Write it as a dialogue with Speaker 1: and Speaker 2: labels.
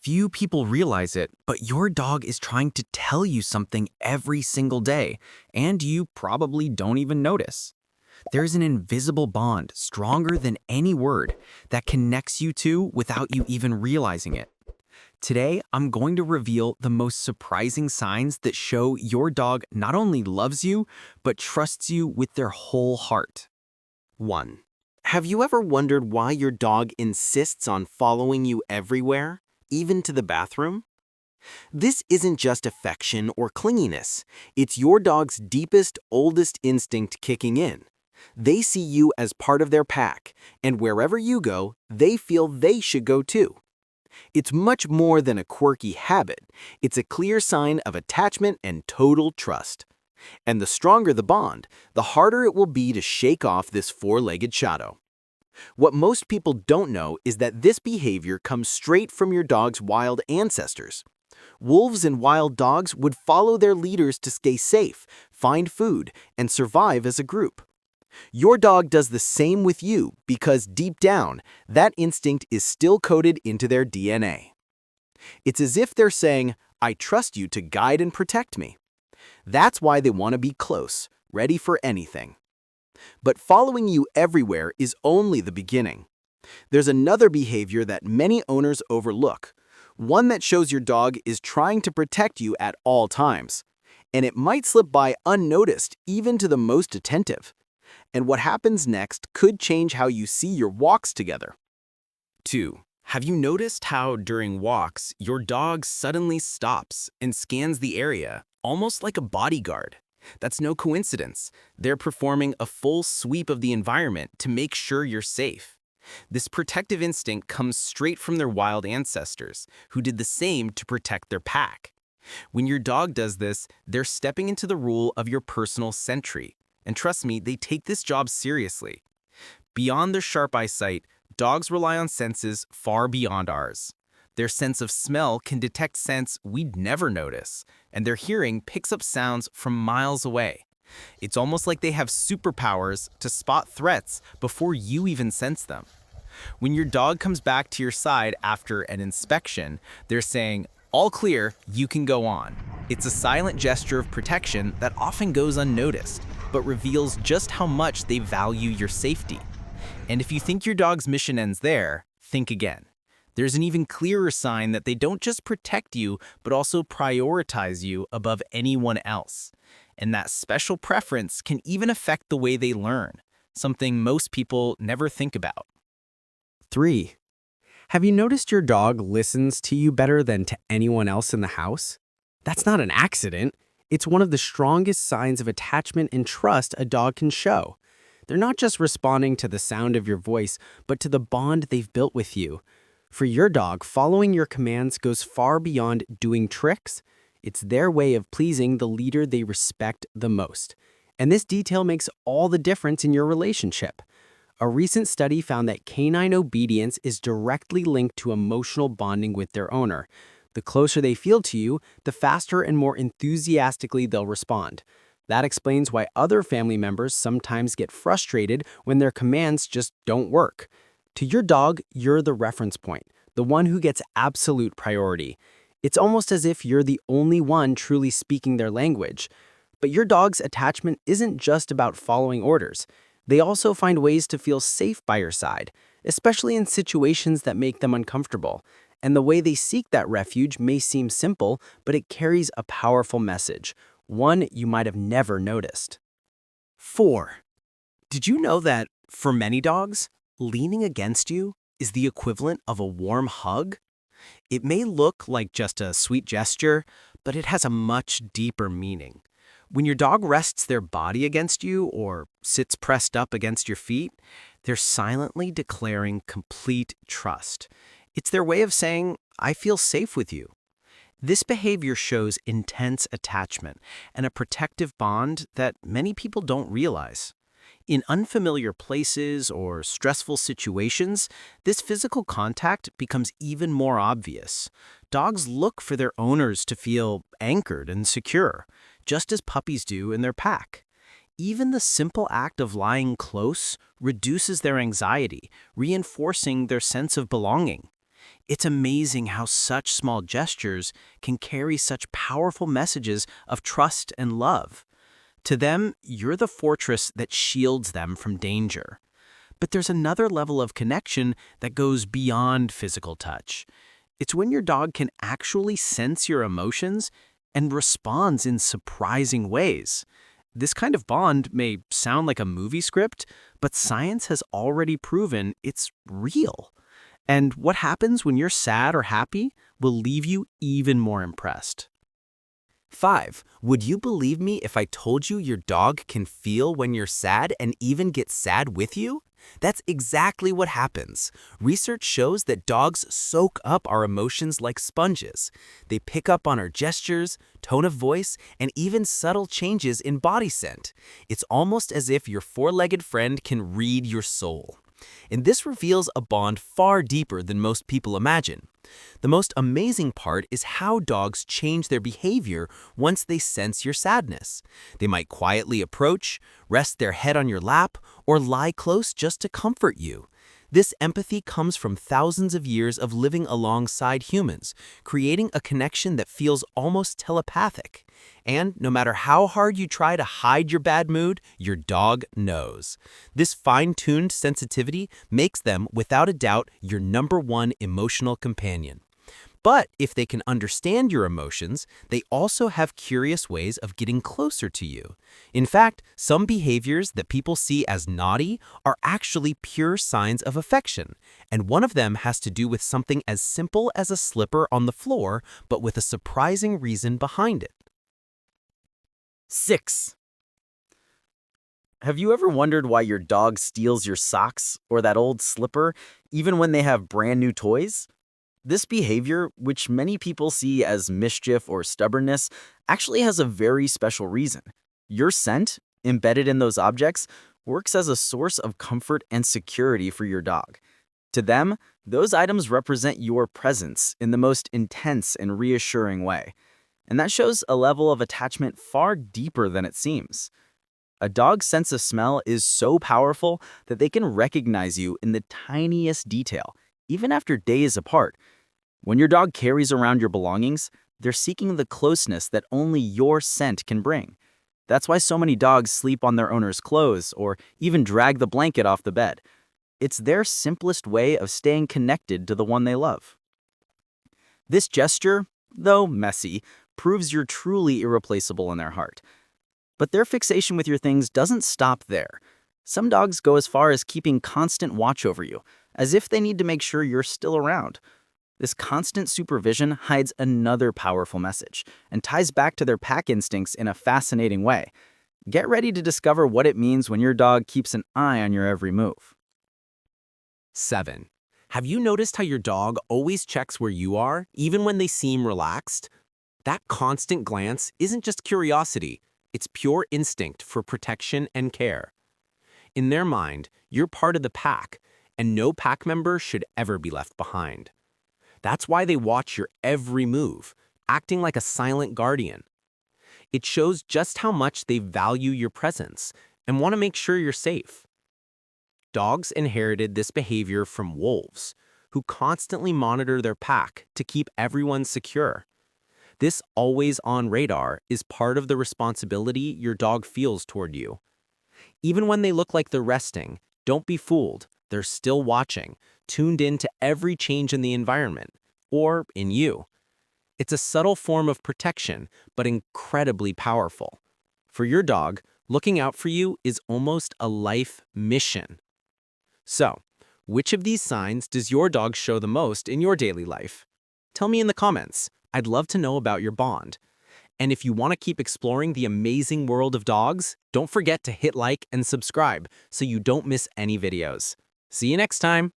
Speaker 1: Few people realize it, but your dog is trying to tell you something every single day, and you probably don't even notice. There's an invisible bond, stronger than any word, that connects you two without you even realizing it. Today, I'm going to reveal the most surprising signs that show your dog not only loves you, but trusts you with their whole heart.
Speaker 2: 1. Have you ever wondered why your dog insists on following you everywhere, even to the bathroom? This isn't just affection or clinginess. It's your dog's deepest, oldest instinct kicking in. They see you as part of their pack, and wherever you go, they feel they should go too. It's much more than a quirky habit. It's a clear sign of attachment and total trust. And the stronger the bond, the harder it will be to shake off this four-legged shadow. What most people don't know is that this behavior comes straight from your dog's wild ancestors. Wolves and wild dogs would follow their leaders to stay safe, find food, and survive as a group. Your dog does the same with you because deep down, that instinct is still coded into their DNA. It's as if they're saying, "I trust you to guide and protect me." That's why they want to be close, ready for anything. But following you everywhere is only the beginning. There's another behavior that many owners overlook, one that shows your dog is trying to protect you at all times. And it might slip by unnoticed even to the most attentive. And what happens next could change how you see your walks together.
Speaker 1: 2. Have you noticed how during walks, your dog suddenly stops and scans the area, almost like a bodyguard? That's no coincidence. They're performing a full sweep of the environment to make sure you're safe. This protective instinct comes straight from their wild ancestors, who did the same to protect their pack. When your dog does this, they're stepping into the role of your personal sentry. And trust me, they take this job seriously. Beyond their sharp eyesight, dogs rely on senses far beyond ours. Their sense of smell can detect scents we'd never notice, and their hearing picks up sounds from miles away. It's almost like they have superpowers to spot threats before you even sense them. When your dog comes back to your side after an inspection, they're saying, "All clear, you can go on." It's a silent gesture of protection that often goes unnoticed, but reveals just how much they value your safety. And if you think your dog's mission ends there, think again. There's an even clearer sign that they don't just protect you, but also prioritize you above anyone else. And that special preference can even affect the way they learn, something most people never think about.
Speaker 3: 3. Have you noticed your dog listens to you better than to anyone else in the house? That's not an accident. It's one of the strongest signs of attachment and trust a dog can show. They're not just responding to the sound of your voice, but to the bond they've built with you. For your dog, following your commands goes far beyond doing tricks. It's their way of pleasing the leader they respect the most. And this detail makes all the difference in your relationship. A recent study found that canine obedience is directly linked to emotional bonding with their owner. The closer they feel to you, the faster and more enthusiastically they'll respond. That explains why other family members sometimes get frustrated when their commands just don't work. To your dog, you're the reference point, the one who gets absolute priority. It's almost as if you're the only one truly speaking their language. But your dog's attachment isn't just about following orders. They also find ways to feel safe by your side, especially in situations that make them uncomfortable. And the way they seek that refuge may seem simple, but it carries a powerful message, one you might have never noticed.
Speaker 1: 4. Did you know that, for many dogs, leaning against you is the equivalent of a warm hug? It may look like just a sweet gesture, but it has a much deeper meaning. When your dog rests their body against you or sits pressed up against your feet, they're silently declaring complete trust. It's their way of saying, "I feel safe with you." This behavior shows intense attachment and a protective bond that many people don't realize. In unfamiliar places or stressful situations, this physical contact becomes even more obvious. Dogs look for their owners to feel anchored and secure, just as puppies do in their pack. Even the simple act of lying close reduces their anxiety, reinforcing their sense of belonging.
Speaker 2: It's amazing how such small gestures can carry such powerful messages of trust and love. To them, you're the fortress that shields them from danger. But there's another level of connection that goes beyond physical touch. It's when your dog can actually sense your emotions and responds in surprising ways. This kind of bond may sound like a movie script, but science has already proven it's real. And what happens when you're sad or happy will leave you even more impressed.
Speaker 1: 5. Would you believe me if I told you your dog can feel when you're sad and even get sad with you? That's exactly what happens. Research shows that dogs soak up our emotions like sponges. They pick up on our gestures, tone of voice, and even subtle changes in body scent. It's almost as if your four-legged friend can read your soul. And this reveals a bond far deeper than most people imagine. The most amazing part is how dogs change their behavior once they sense your sadness. They might quietly approach, rest their head on your lap, or lie close just to comfort you. This empathy comes from thousands of years of living alongside humans, creating a connection that feels almost telepathic. And no matter how hard you try to hide your bad mood, your dog knows. This fine-tuned sensitivity makes them, without a doubt, your #1 emotional companion. But if they can understand your emotions, they also have curious ways of getting closer to you. In fact, some behaviors that people see as naughty are actually pure signs of affection, and one of them has to do with something as simple as a slipper on the floor, but with a surprising reason behind it. 6. Have you ever wondered why your dog steals your socks or that old slipper, even when they have brand new toys? This behavior, which many people see as mischief or stubbornness, actually has a very special reason. Your scent, embedded in those objects, works as a source of comfort and security for your dog. To them, those items represent your presence in the most intense and reassuring way. And that shows a level of attachment far deeper than it seems. A dog's sense of smell is so powerful that they can recognize you in the tiniest detail, even after days apart. When your dog carries around your belongings, they're seeking the closeness that only your scent can bring. That's why so many dogs sleep on their owner's clothes or even drag the blanket off the bed. It's their simplest way of staying connected to the one they love. This gesture, though messy, proves you're truly irreplaceable in their heart. But their fixation with your things doesn't stop there. Some dogs go as far as keeping constant watch over you, as if they need to make sure you're still around. This constant supervision hides another powerful message and ties back to their pack instincts in a fascinating way. Get ready to discover what it means when your dog keeps an eye on your every move. 7. Have you noticed how your dog always checks where you are, even when they seem relaxed? That constant glance isn't just curiosity, it's pure instinct for protection and care. In their mind, you're part of the pack, and no pack member should ever be left behind. That's why they watch your every move, acting like a silent guardian. It shows just how much they value your presence and want to make sure you're safe. Dogs inherited this behavior from wolves, who constantly monitor their pack to keep everyone secure. This always-on radar is part of the responsibility your dog feels toward you. Even when they look like they're resting, don't be fooled. They're still watching, tuned in to every change in the environment, or in you. It's a subtle form of protection, but incredibly powerful. For your dog, looking out for you is almost a life mission. So, which of these signs does your dog show the most in your daily life? Tell me in the comments. I'd love to know about your bond. And if you want to keep exploring the amazing world of dogs, don't forget to hit like and subscribe so you don't miss any videos. See you next time!